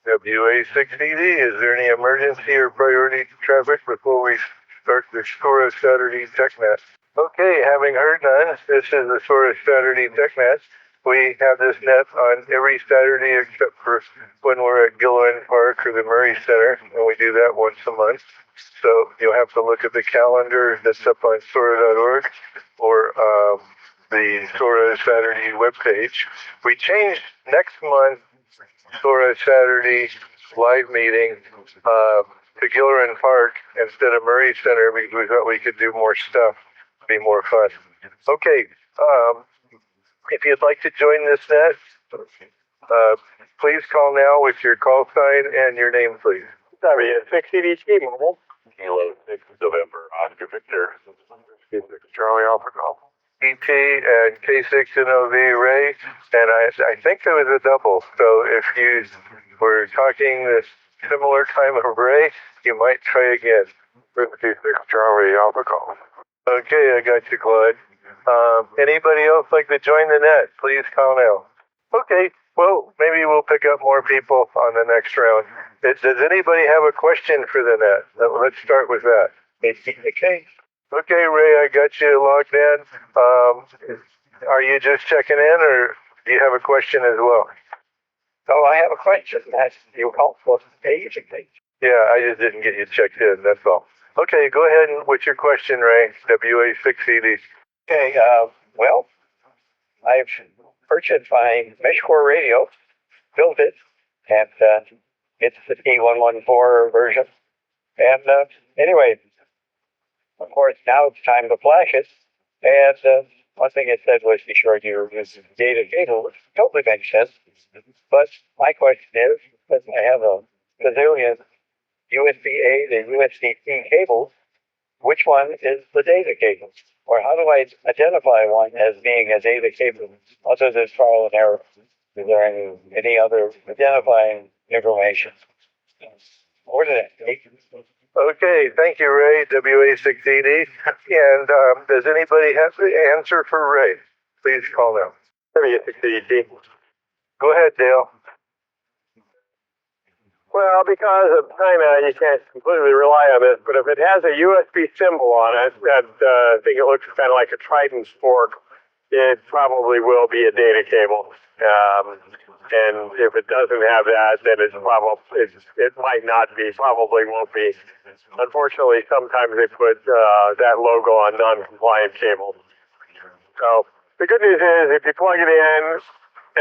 WA6ED, is there any emergency or priority traffic before we start the SOARA Saturday TechNet? Okay, having heard none, this is the SOARA Saturday TechNet. We have this net on every Saturday except for when we're at Gilliland Park or the Murray Center, and we do that once a month. So you'll have to look at the calendar that's up on SOARA.org or the SOARA Saturday webpage. We changed next month SOARA Saturday live meeting to Gilliland Park instead of Murray Center because we thought we could do more stuff, be more fun. Okay, if you'd like to join this net, please call now with your call sign and your name, please. Sorry, 6EDT mobile. Kilo 6 November, Oscar Victor. Charlie Alpha Golf. ET and K6NOV Ray, and I think there was a double. So if you were talking this similar time of Ray, you might try again. 56 Charlie Alpha Golf. Okay, I got you, Claude. Anybody else like to join the net? Please call now. Okay, well, maybe we'll pick up more people on the next round. Does anybody have a question for the net? Let's start with that. Okay, Ray, I got you logged in. Are you just checking in, or do you have a question as well? Oh, I have a question. That's you call for page. Yeah, I just didn't get you checked in, that's all. Okay, go ahead and what's your question, Ray? WA6ED. Okay, well, I've purchased my MeshCore radio, built it, and it's the T114 version. And anyway, of course, now it's time to flash it. And one thing it said was be sure you use data cable, which totally makes sense. But my question is, because I have a gazillion USB-A and USB-C cables, which one is the data cable? Or how do I identify one as being a data cable other than trial and error? Is there any other identifying information? Okay, thank you, Ray, WA6ED. And does anybody have the answer for Ray? Please call now. WA6ED. Go ahead, Dale. Well, because of timeout, you can't completely rely on this, but if it has a USB symbol on it, that I think it looks kind of like a Trident fork, it probably will be a data cable. And if it doesn't have that, then it might not be, probably won't be. Unfortunately, sometimes they put that logo on non-compliant cables. So the good news is if you plug it in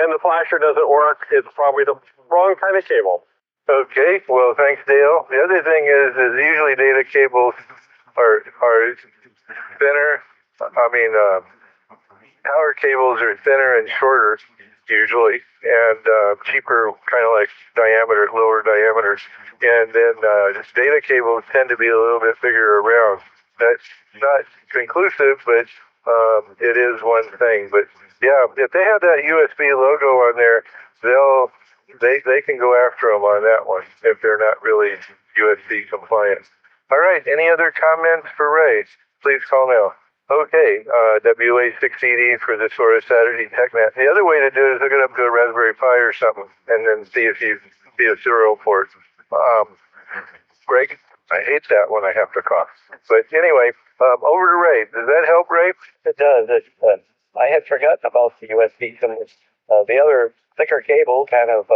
and the flasher doesn't work, it's probably the wrong kind of cable. Okay, well, thanks, Dale. The other thing is usually data cables are thinner. Power cables are thinner and shorter, usually, and cheaper, kind of like lower diameters. And then data cables tend to be a little bit bigger around. That's not conclusive, but it is one thing. But yeah, if they have that USB logo on there, they can go after them on that one if they're not really USB compliant. All right, any other comments for Ray? Please call now. Okay, WA6ED for the SOARA Saturday TechNet. The other way to do it is hook it up to a Raspberry Pi or something, and then see if you see a serial port. Greg, I hate that when I have to cough. But anyway, over to Ray. Does that help, Ray? It does. I had forgotten about the USB symbols. The other thicker cable, kind of,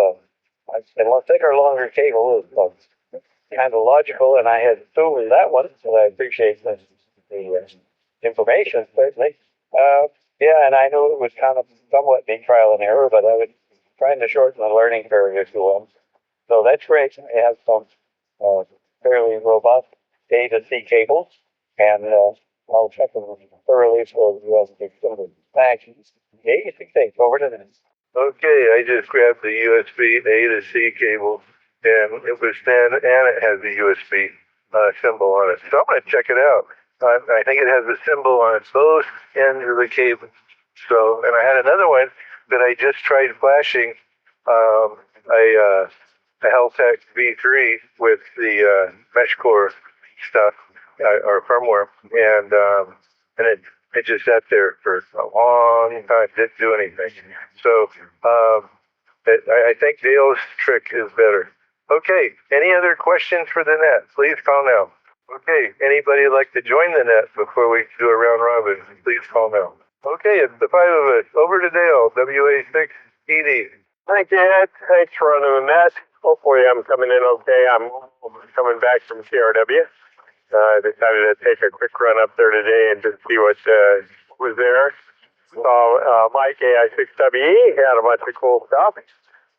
thicker, longer cable is kind of logical, and I had assumed that one, so I appreciate the information, certainly. Yeah, and I knew it was kind of somewhat being trial and error, but I was trying to shorten the learning curve, if you will. So that's great. I have some fairly robust A to C cables, and I'll check them thoroughly for the USB symbol. Thanks. Over to this. Okay, I just grabbed the USB A to C cable, and it was thin, and it has the USB symbol on it. So I'm going to check it out. I think it has the symbol on both ends of the cable. So, and I had another one that I just tried flashing, a Heltec V3 with the MeshCore stuff, or firmware, and it just sat there for a long time, didn't do anything. So I think Dale's trick is better. Okay, any other questions for the net? Please call now. Okay, anybody like to join the net before we do a round robin? Please call now. Okay, it's the five of us. Over to Dale, WA6ED. Thank you, Ed. Thanks for running the net. Hopefully I'm coming in okay. I'm coming back from CRW. I decided to take a quick run up there today and just see what was there. Saw Mike AI6WE, he had a bunch of cool stuff.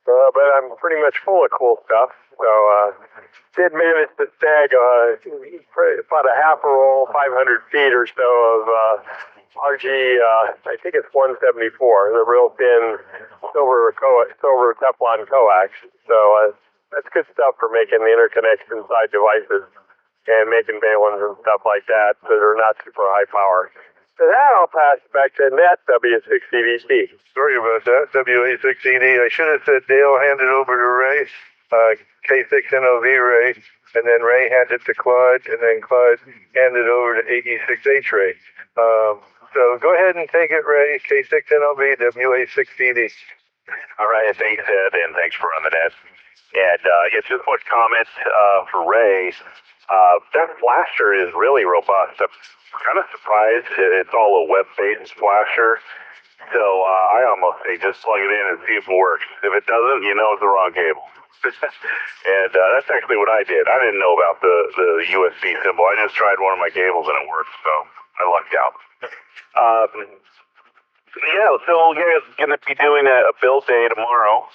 But I'm pretty much full of cool stuff. So did manage to snag about a half a roll, 500 feet or so of RG, I think it's 174, the real thin silver Teflon coax. So that's good stuff for making the interconnects inside devices and making valence and stuff like that are not super high power. For that, I'll pass it back to Net W6EDC. Sorry about that, WA6ED. I should have said Dale handed over to Ray, K6NOV Ray, and then Ray handed to Claude, and then Claude handed over to AE6H Ray. So go ahead and take it, Ray, K6NOV, WA6ED. All right, thanks, Ed, and thanks for running the net. And it's just one comment for Ray. That flasher is really robust. I'm kind of surprised it's all a web-based flasher. So I almost say just plug it in and see if it works. If it doesn't, you know it's the wrong cable. And that's actually what I did. I didn't know about the USB symbol. I just tried one of my cables and it worked, so I lucked out. Yeah, so we're going to be doing a build day tomorrow.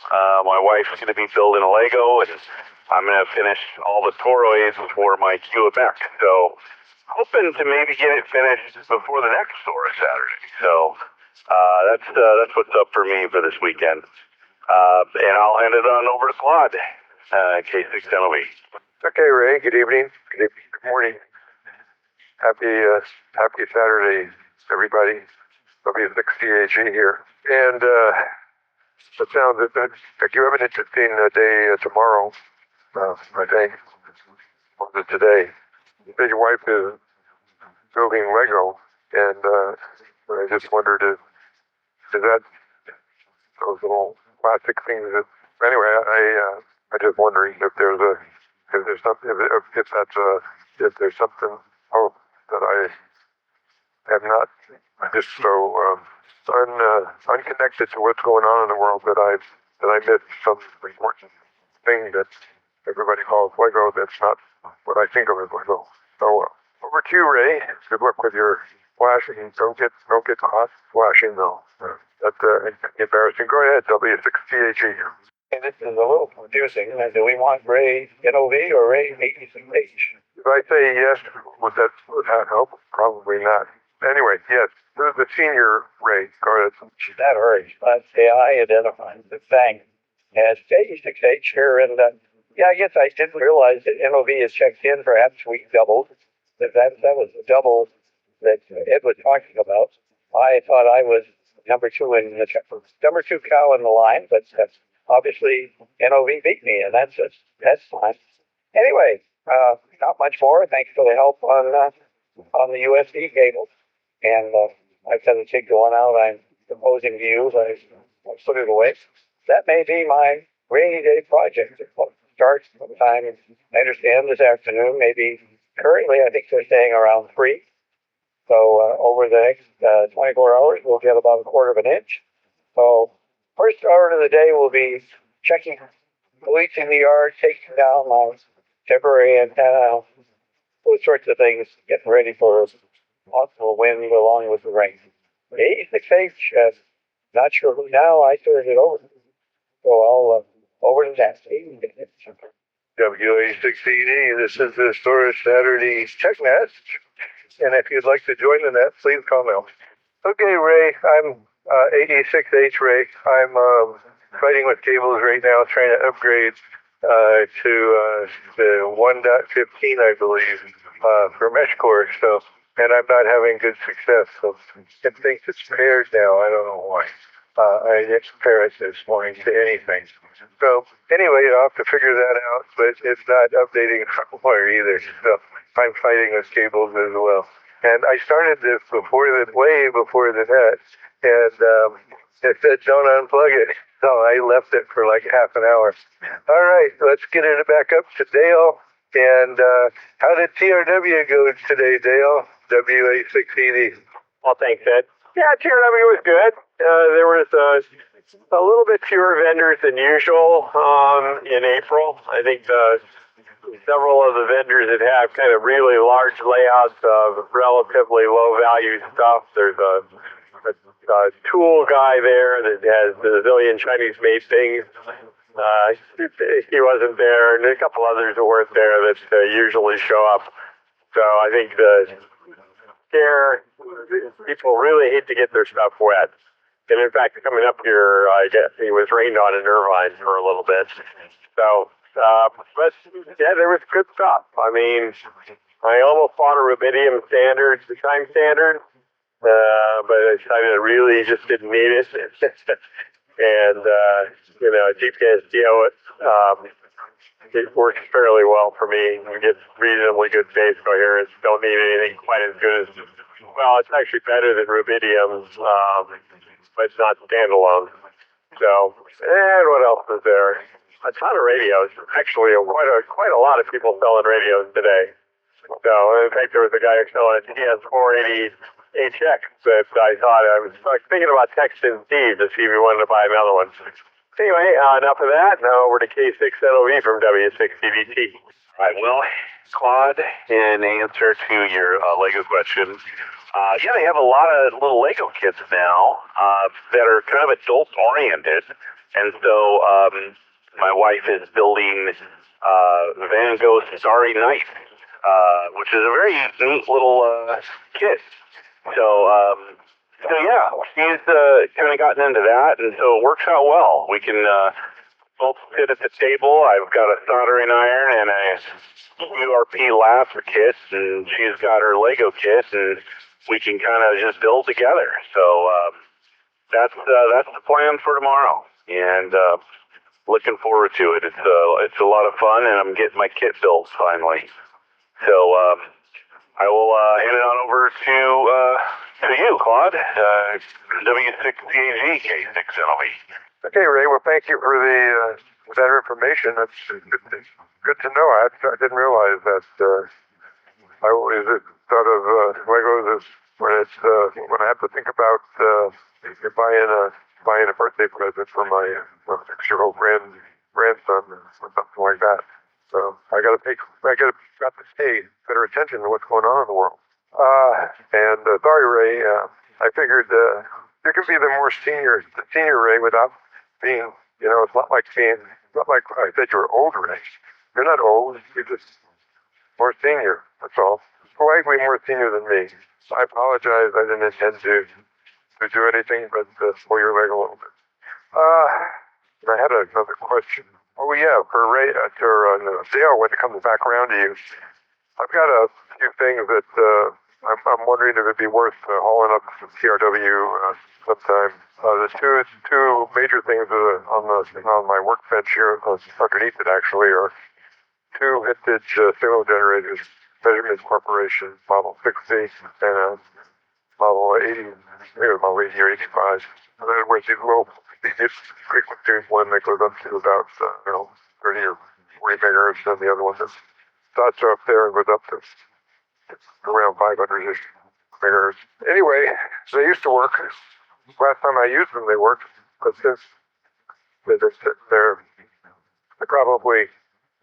My wife's going to be building a Lego, and I'm going to finish all the toroids for my QFX. So hoping to maybe get it finished before the next SOARA Saturday. So that's what's up for me for this weekend. And I'll hand it on over to Claude, K6NOV. Okay, Ray, good evening. Good morning. Happy Saturday, everybody. W6CAG here. And it sounds like you have an interesting day tomorrow, I think. Or is it today? You said your wife is building Lego, and I just wondered is that those little plastic things that, anyway, I just wondering if there's something, if there's something that I am not just so unconnected to what's going on in the world that I missed some important thing that everybody calls Lego that's not what I think of as Lego. So over to you, Ray. Good luck with your flashing. Don't get caught flashing though. That's embarrassing. Go ahead, W6TAG. And this is a little confusing. Do we want Ray NOV or Ray 86H? If I say yes, would that help? Probably not. Anyway, yes. The senior Ray. Go ahead. That hurries. But AI identifies the thing as 86H here. And yeah, I guess I didn't realize that NOV is checked in. Perhaps we doubled. That was the double that Ed was talking about. I thought I was number two cow in the line, but obviously NOV beat me, and that's fine. Anyway, not much more. Thanks for the help on the USB cable. And I've got a jig going out. I'm proposing to you. I put it away. That may be my rainy day project. It starts sometime, I understand, this afternoon. Maybe currently, I think they're saying around 3. So over the next 24 hours, we'll get about a quarter of an inch. So first hour of the day will be checking, bleaching the yard, taking down my temporary antenna, those sorts of things, getting ready for possible wind along with the rain. 86H, not sure who now. I turned it over. So I'll over to that. WA6ED, this is the SOARA Saturday TechNet. And if you'd like to join the net, please call now. Okay, Ray, I'm 86H Ray. I'm fighting with cables right now, trying to upgrade to the 1.15, I believe, for MeshCore. So, and I'm not having good success. So it thinks it's paired now. I don't know why. I didn't pair it this morning to anything. So anyway, I'll have to figure that out, but it's not updating firmware either. So I'm fighting with cables as well. And I started this way before the net. And It said don't unplug it. So I left it for like half an hour. All right, let's get it back up to Dale. And how did TRW go today, Dale? WA680. Well, thanks, Ed. Yeah, TRW was good. There was a little bit fewer vendors than usual in April. I think several of the vendors that have kind of really large layouts of relatively low value stuff. There's a tool guy there that has a zillion Chinese made things. He wasn't there, and a couple others that weren't there that usually show up. So I think people really hate to get their stuff wet. And in fact, coming up here, I guess it was rained on in Irvine for a little bit. So, but yeah, there was good stuff. I mean, I almost bought a rubidium standard, the time standard, but I decided I really just didn't need it. And, GPS it works fairly well for me. We get reasonably good phase coherence. Don't need anything quite as good as, well, it's actually better than rubidium, but it's not standalone. So, and what else is there? A ton of radios. Actually, quite a lot of people selling radios today. So, in fact, there was a guy selling a TS480 HX that I was thinking about texting Steve to see if he wanted to buy another one. Anyway, enough of that. Now over to K6NOV from W6CDT. All right, well, Claude, in answer to your Lego question, yeah, they have a lot of little Lego kits now that are kind of adult-oriented. And so my wife is building Van Gogh Starry Night, which is a very neat little kit. So yeah, she's kind of gotten into that, and so it works out well. We can both sit at the table. I've got a soldering iron and a URP lathe kit, and she's got her Lego kit, and we can kind of just build together. So that's the plan for tomorrow, and looking forward to it. It's a lot of fun, and I'm getting my kit built finally. So I will hand it on over to you, Claude. W6CAG K6NOV. Okay, Ray. Well, thank you for that information. That's good to know. I didn't realize that. I always thought of Legos as when I have to think about buying a birthday present for my 6-year-old grandson or something like that. So I got to pay better attention to what's going on in the world. Sorry, Ray. I figured you can be the senior Ray without being, it's not like I said you were old, Ray. You're not old. You're just more senior. That's all. Slightly more senior than me. I apologize. I didn't intend to do anything but pull your leg a little bit. I had another question. Oh yeah, for Ray, Dale, when it comes back around to you, I've got a few things that I'm wondering if it'd be worth hauling up to TRW sometime. The two major things on my workbench here, underneath it actually, are two vintage signal generators, Measurement Corporation, Model 60 and Model 80, I think it was Model 80 or 85. And then with these low frequencies, one that goes up to about 30 or 40 megahertz, and the other one that starts up there and goes up to around 500-ish megahertz. Anyway, they used to work. Last time I used them, they worked. But since they're probably,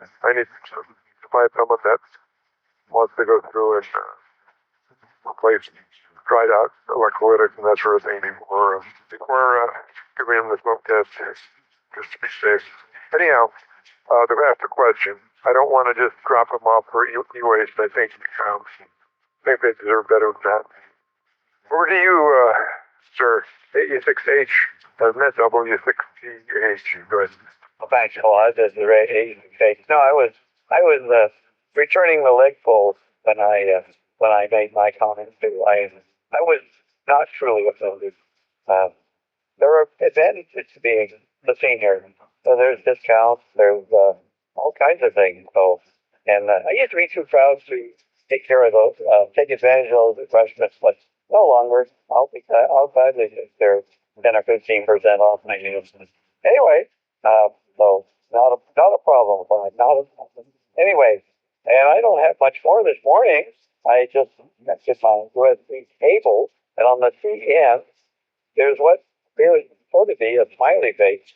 I need to find someone that wants to go through and replace dried out electrolytics and that sort of thing before giving them the smoke test, just to be safe. Anyhow, to ask the question, I don't want to just drop them off for e-waste. I think they deserve better than that. Over to you, sir. 86H, not W6CH. Go ahead. Well, thanks, Claude. This is Ray 86H. No, I was returning the leg pulls when I made my comments too. I was not truly offended. There are advantages to being the senior. So there's discounts, there's all kinds of things. So, and I used to be too proud to take care of those, take advantage of those refreshments, but no longer. I'll gladly take their 10 or 15% off my units. Anyway, so not a problem, but not a problem. Anyway, and I don't have much more this morning. I just connected my USB cable, and on the CN, there's what really supposed to be a smiley face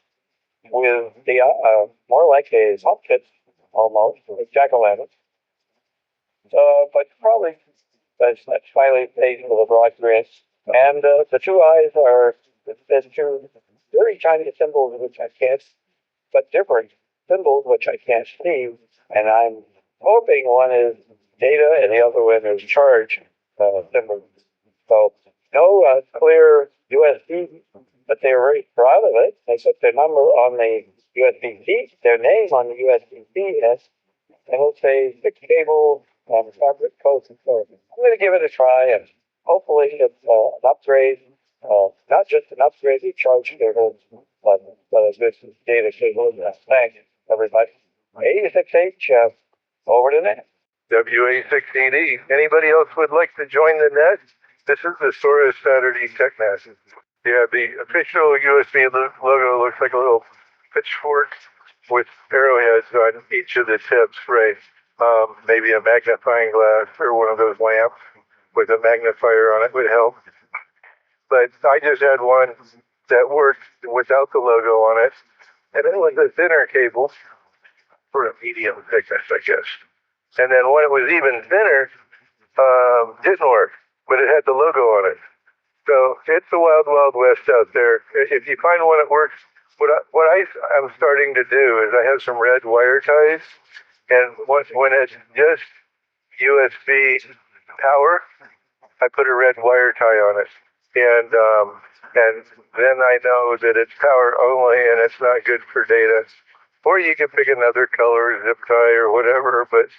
with the more like a pumpkin almost, with jack-o'-lantern. But probably that's that smiley face with a broad grin. And the two eyes are there's two very tiny symbols which I can't, but different symbols which I can't see. And I'm hoping one is data and the other one is charge symbol. So no clear USB, but they were very proud of it. They put their number on the USB-C, their name on the USB-C, and it'll say 6 cable and fabric coats and so on. I'm going to give it a try, and hopefully it's an upgrade, not just an upgrade to charge cable, but a good data cable. Thanks, everybody. 86H, over to net. WA6ED. Anybody else would like to join the net? This is the SOARA Saturday TechNet. Yeah, the official USB logo looks like a little pitchfork with arrowheads on each of the tips, right? Maybe a magnifying glass or one of those lamps with a magnifier on it would help. But I just had one that worked without the logo on it, and it was a thinner cable for a medium thickness, I guess. And then when it was even thinner, didn't work, but it had the logo on it. So it's the wild, wild west out there. If you find one that works, what I'm starting to do is I have some red wire ties, and when it's just USB power, I put a red wire tie on it, and then I know that it's power only and it's not good for data. Or you can pick another color, zip tie or whatever. But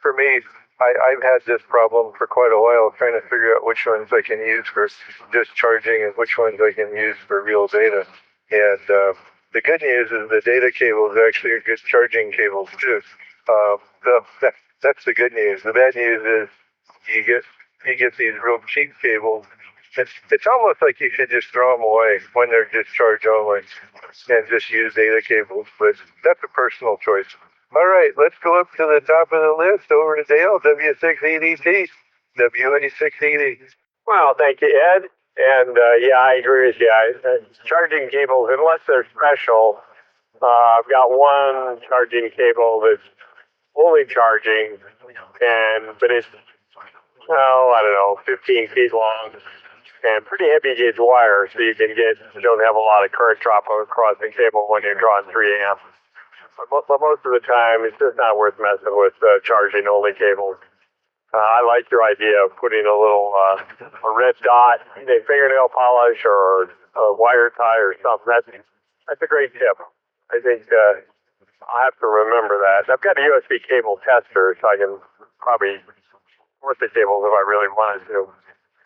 for me, I've had this problem for quite a while, trying to figure out which ones I can use for just charging and which ones I can use for real data. And the good news is the data cables actually are good charging cables too. That's the good news. The bad news is you get these real cheap cables. It's almost like you should just throw them away when they're just charge only and just use data cables. But that's a personal choice. All right, let's go up to the top of the list over to Dale, W6EDT, WA6ED. Well, thank you, Ed. And yeah, I agree with you. Charging cables, unless they're special, I've got one charging cable that's fully charging, but it's, I don't know, 15 feet long and pretty heavy gauge wire, so you don't have a lot of current drop across the cable when you're drawing 3 amps. But most of the time, it's just not worth messing with charging only cables. I like your idea of putting a little a red dot, either fingernail polish or a wire tie or something. That's a great tip. I think I'll have to remember that. I've got a USB cable tester, so I can probably work the cables if I really wanted to.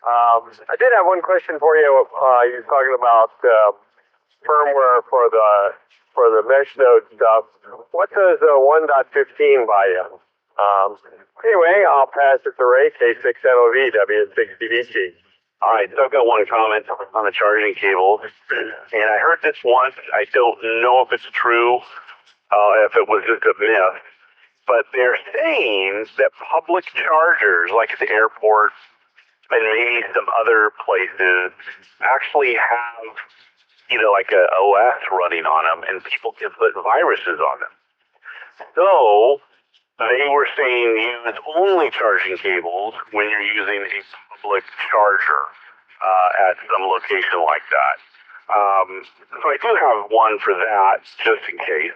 I did have one question for you. You were talking about firmware for the mesh node stuff. What does 1.15 buy you? Anyway, I'll pass it to Ray, K6NOV, W6DVG. All right, so I've got one comment on the charging cable, and I heard this once. I don't know if it's true, if it was just a myth, but they're saying that public chargers, like at the airport and maybe some other places, actually have, like a OS running on them, and people can put viruses on them. So they were saying use only charging cables when you're using a public charger at some location like that. So I do have one for that, just in case.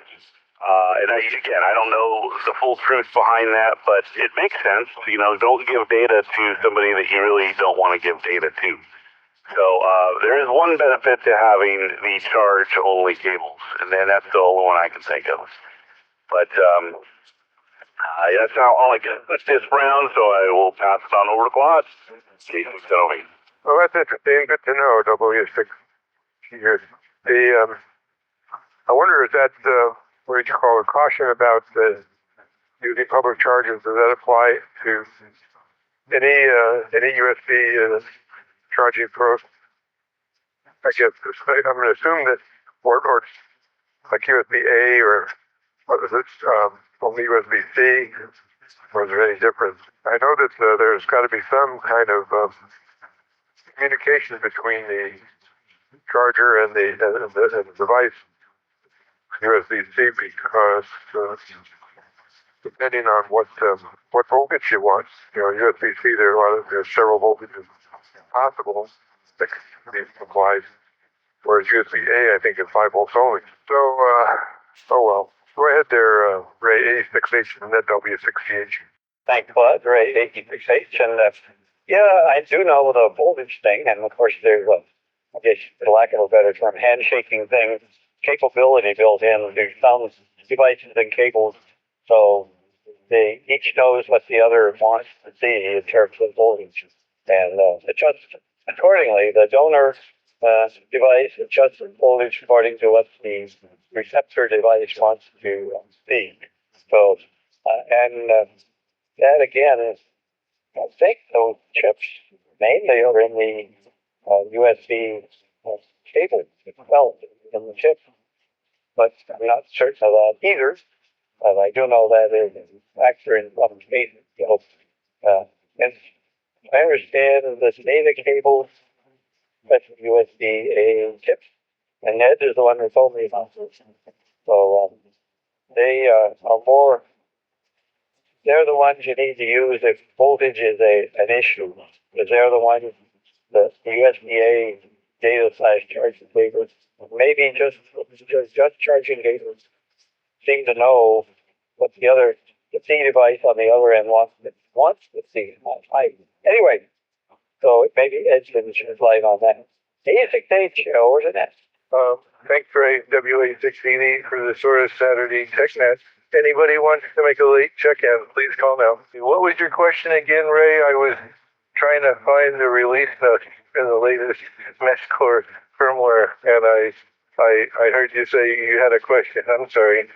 And I don't know the full truth behind that, but it makes sense. Don't give data to somebody that you really don't want to give data to. So there is one benefit to having the charge-only cables, and then that's the only one I can think of. But that's all I got this round, so I will pass it on over to Claude. Well, that's interesting. Good to know, W6 here. I wonder if that, what you call a caution about using public chargers, does that apply to any USB charging pros? I guess I'm going to assume that, or like USB-A or what is it, only USB-C, or is there any difference? I know that there's got to be some kind of communication between the charger and the device USB-C because depending on what voltage you want, USB-C there's several voltages possible that can be applied, whereas USB-A I think is 5 volts only. So oh well. Go ahead there, Ray, A6H and then W6H. Thanks, Bud. Ray, 86H. And yeah, I do know the voltage thing. And of course, there's I guess, for lack of a better term, handshaking thing, capability built in to some devices and cables. So they each knows what the other wants to see in terms of voltage. And adjusts accordingly. The donor device adjusts the voltage according to what the receptor device wants to see. So, and that again is, I think those chips mainly are in the USB cable itself in the chip, but I'm not certain of that either. But I do know that is a factor in some cases. And I understand the data cables, especially USB-A chips, and Ned is the one who told me about this. So they are more, they're the ones you need to use if voltage is an issue, because they're the ones, the USB-A data/charging cables, maybe just charging cables seem to know what the C device on the other end wants to see. Anyway, so maybe Ed can shed light on that. A6H, where's it at? Thanks, Ray, WA680 for the SOARA Saturday TechNet. Anybody wants to make a late check-in, please call now. What was your question again, Ray? I was trying to find the release notes in the latest MeshCore firmware, and I heard you say you had a question. I'm sorry.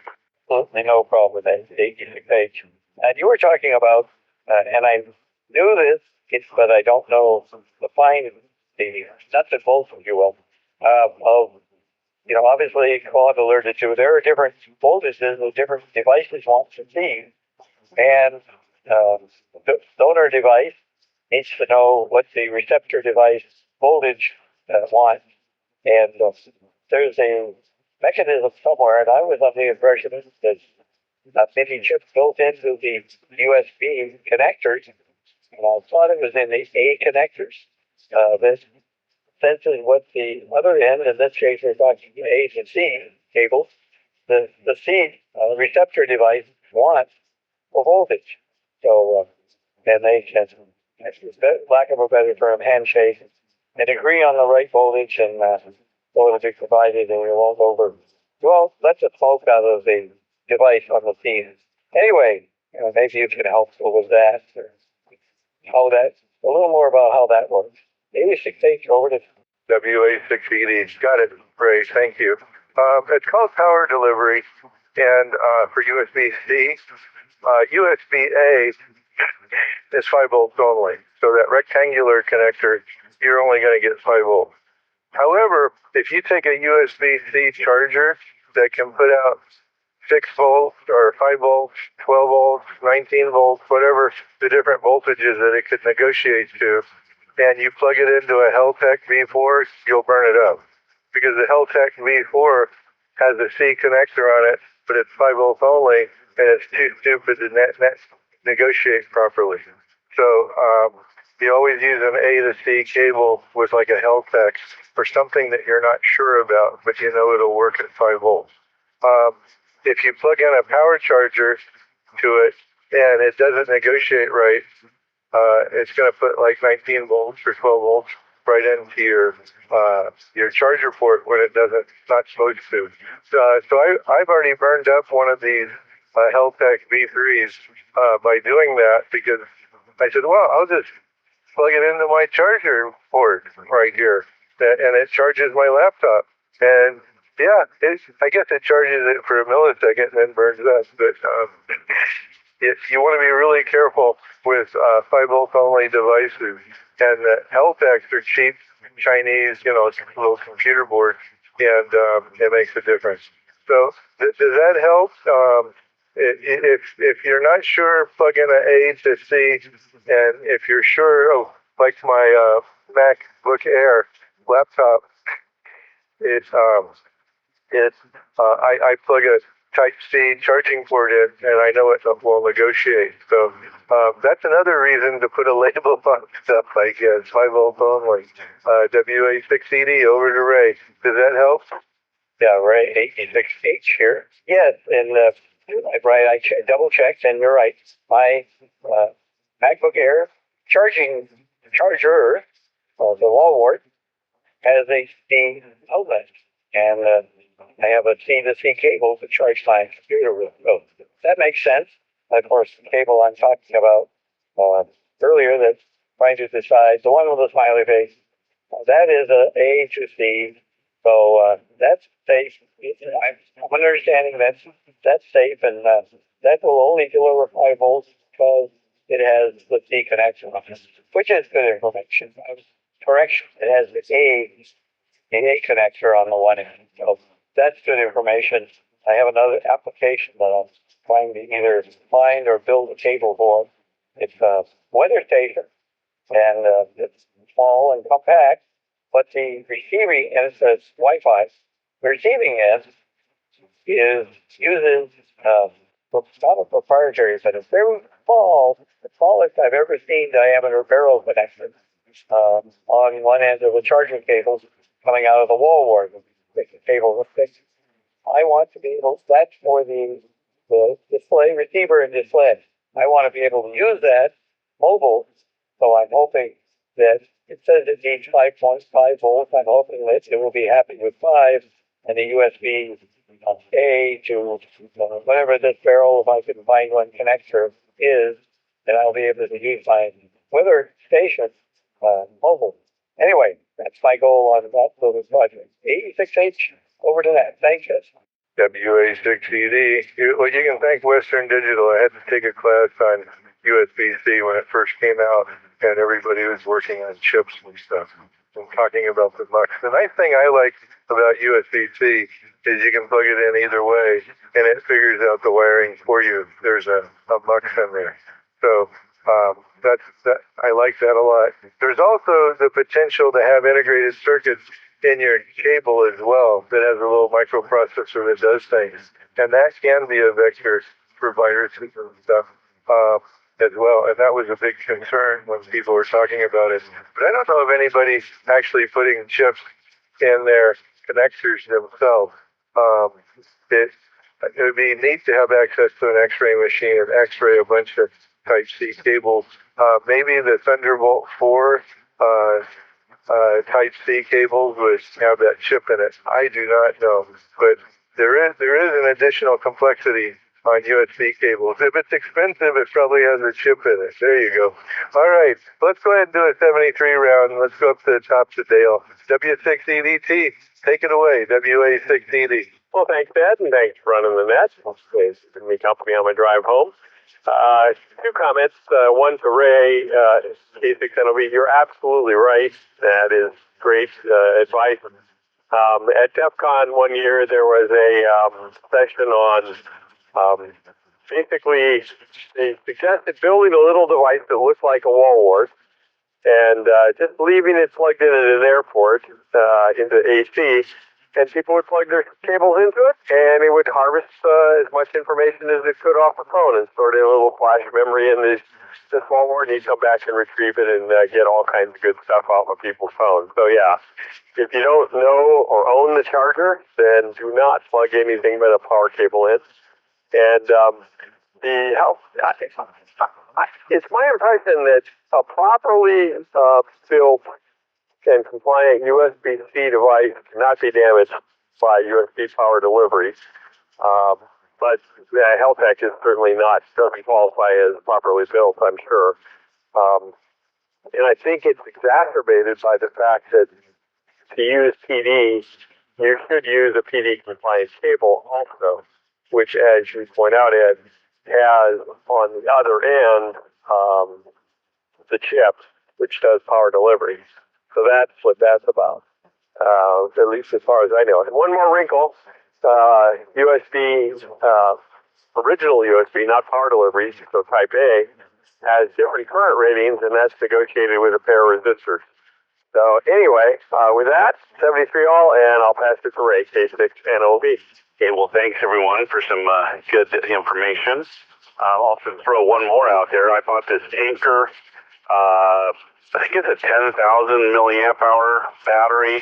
Absolutely no problem with that. A6H. And you were talking about, and I knew this, but I don't know the nuts and bolts, if you will, obviously Claude alerted to, there are different voltages that different devices want to see. And the donor device needs to know what the receptor device voltage wants. And there's a mechanism somewhere, and I was under the impression that maybe chips built into the USB connectors, and I thought it was in the A connectors. This senses what the other end, in this case we're talking A and C cables, the C receptor device wants for voltage. So, and they can, lack of a better term, handshake and agree on the right voltage, and so it'll be provided, and it won't let the smoke out of the device on the C. Anyway, maybe you can help with that, or how that, a little more about how that works. Maybe 6H over to WA680. Got it, Ray. Thank you. It's called power delivery, and for USB-C, USB-A is 5 volts only. So that rectangular connector, you're only going to get 5 volts. However, if you take a USB-C charger that can put out 6 volts or 5 volts, 12 volts, 19 volts, whatever the different voltages that it could negotiate to, and you plug it into a Heltec V4, you'll burn it up. Because the Heltec V4 has a C connector on it, but it's 5 volts only, and it's too stupid to negotiate properly. So you always use an A to C cable with like a Heltec for something that you're not sure about, but you know it'll work at 5 volts. If you plug in a power charger to it and it doesn't negotiate right, it's going to put like 19 volts or 12 volts right into your charger port when it doesn't, not supposed to. So I've already burned up one of these Heltec V3s by doing that, because I said, well, I'll just plug it into my charger port right here, and it charges my laptop. And yeah, I guess it charges it for a millisecond and then burns up. But you want to be really careful with 5 volt only devices. And the Heltecs are cheap Chinese, little computer board, and it makes a difference. So does that help? If you're not sure, plug in an A to C, and if you're sure, like my MacBook Air laptop, I plug a Type C charging port in, and I know it will negotiate. So that's another reason to put a label on stuff like 5 volt only. WA6ED over to Ray. Does that help? Yeah, Ray 86H here. Yeah, and right, I double checked, and you're right. My MacBook Air charger, the wall wart, has a C outlet, and I have a C to C cable to charge my computer with. So that makes sense. Of course, the cable I'm talking about earlier that's trying to decide, the one with the smiley face, that is a to C. So that's safe. I'm understanding that's safe, and that will only deliver 5 volts because it has the C connection on it, which is good information. Correction, it has an A connector on the one end. So that's good information. I have another application that I'm trying to either find or build a cable for. It's a weather station, and it's small and compact, but the receiving end, it says Wi-Fi. The receiving end uses not a proprietary, but a very the smallest I've ever seen diameter barrel connector on one end of the charging cables coming out of the wall wart. The cable was fixed. I want to be able, that's for the display, receiver and display. I want to be able to use that mobile, so I'm hoping that it says it needs 5.5 volts. I'm hoping that it will be happy with 5, and the USB A to whatever this barrel, if I can find one connector, is, then I'll be able to use my weather station mobile. Anyway, that's my goal on that little project. 86H, over to that. Thanks, guys. WA6ED. Well, you can thank Western Digital. I had to take a class on USB-C when it first came out, and everybody was working on chips and stuff and talking about the mux. The nice thing I like about USB-C is you can plug it in either way, and it figures out the wiring for you. There's a mux in there. So I like that a lot. There's also the potential to have integrated circuits in your cable as well that has a little microprocessor that does things. And that can be a vector for viruses and stuff as well. And that was a big concern when people were talking about it. But I don't know of anybody actually putting chips in their connectors themselves. It would be neat to have access to an X-ray machine and X-ray a bunch of Type-C cables. Maybe the Thunderbolt 4 Type-C cables would have that chip in it. I do not know, but there is an additional complexity on USB cables. If it's expensive, it probably has a chip in it. There you go. All right, let's go ahead and do a 73 round. Let's go up to the top to Dale. W6EDT, take it away. WA6ED. Well, thanks, Ed, and thanks for running the net. It's been me company on my drive home. 2 comments. One to Ray, K6NOV. You're absolutely right. That is great advice. At DEF CON one year, there was a session on basically they suggested building a little device that looks like a wall wart and just leaving it plugged in at an airport into AC. And people would plug their cables into it, and it would harvest as much information as it could off the phone and store it in a little flash memory in this wall wart, and you'd come back and retrieve it and get all kinds of good stuff off of people's phones. So yeah, if you don't know or own the charger, then do not plug anything but a power cable in. And the health, it's my impression that a properly built and compliant USB-C device cannot be damaged by USB power delivery. But Health Tech is certainly doesn't qualify as properly built, I'm sure. And I think it's exacerbated by the fact that to use PD, you should use a PD compliant cable also, which, as you point out, Ed, has on the other end the chip, which does power delivery. So that's what that's about, at least as far as I know. And one more wrinkle, USB, original USB, not power delivery, so type A, has different current ratings, and that's negotiated with a pair of resistors. So anyway, with that, 73 all, and I'll pass it to Ray, K6NOB. Okay, well, thanks everyone for some good information. I'll also throw one more out there. I bought this Anchor, I think it's a 10,000 milliamp hour battery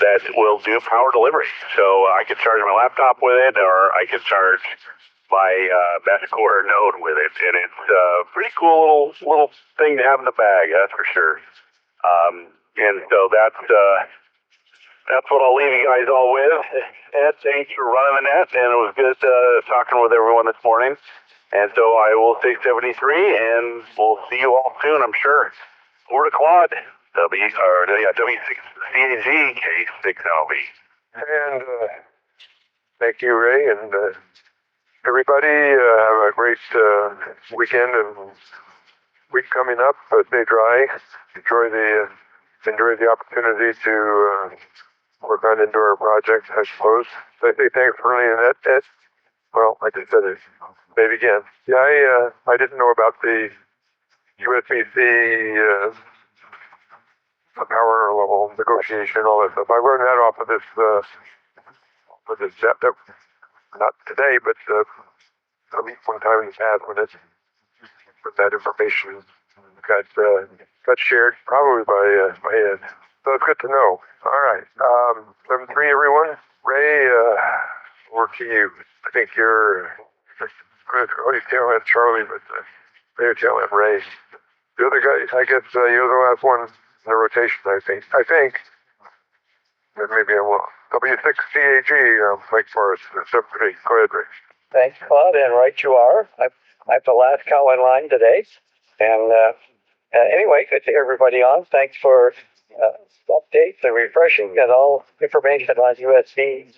that will do power delivery. So I could charge my laptop with it, or I could charge my MeshCore node with it, and it's a pretty cool little thing to have in the bag, that's for sure. And so that's what I'll leave you guys all with. Ed, thanks for running the net, and it was good talking with everyone this morning. And so I will say 73, and we'll see you all soon, I'm sure. Over to Claude, W6CAG, K6LB. And thank you, Ray, and everybody. Have a great weekend and week coming up. Stay dry. Enjoy the opportunity to work on indoor projects, I suppose. So I say thanks for running that. Well, like I said, maybe again. Yeah, I didn't know about the USB-C power level negotiation, all that stuff. I learned that off of this not today, but at least one time in the past when that information got shared, probably by Ed. So it's good to know. All right, 7-3, everyone. Ray, over to you. I think you're always telling Charlie, but you're telling Ray. The other guy, I guess you're the last one in the rotation. I think. Maybe I'm wrong. W6CAG, Mike Morris, 7-3. Go ahead, Ray. Thanks, Claude, and right you are. I'm the last cow in line today. And anyway, good to hear everybody on. Thanks for updates and refreshing and all information on USB.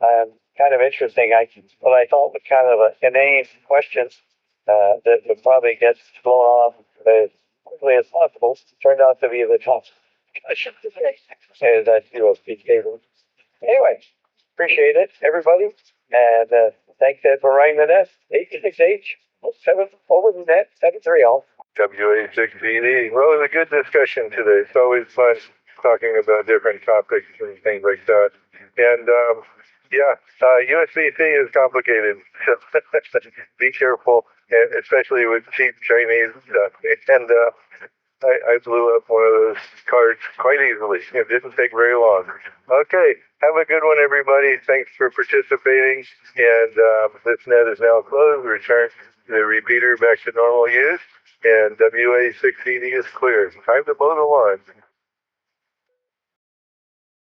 Kind of interesting. What I thought was kind of an inane question that would probably get blown off as quickly as possible turned out to be the top discussion today. And that's USB cable. Anyway, appreciate it, everybody. And thanks, Ed, for running the net. 86H, 7 over the net, 7-3 all. WA6BD. Well, it was a good discussion today. It's always fun talking about different topics and things like that. And USB-C is complicated. So be careful, and especially with cheap Chinese stuff. And I blew up one of those cards quite easily. It didn't take very long. Okay, have a good one, everybody. Thanks for participating. And this net is now closed. Return the repeater back to normal use. And WA6ED is clear. Time to mow the lawn.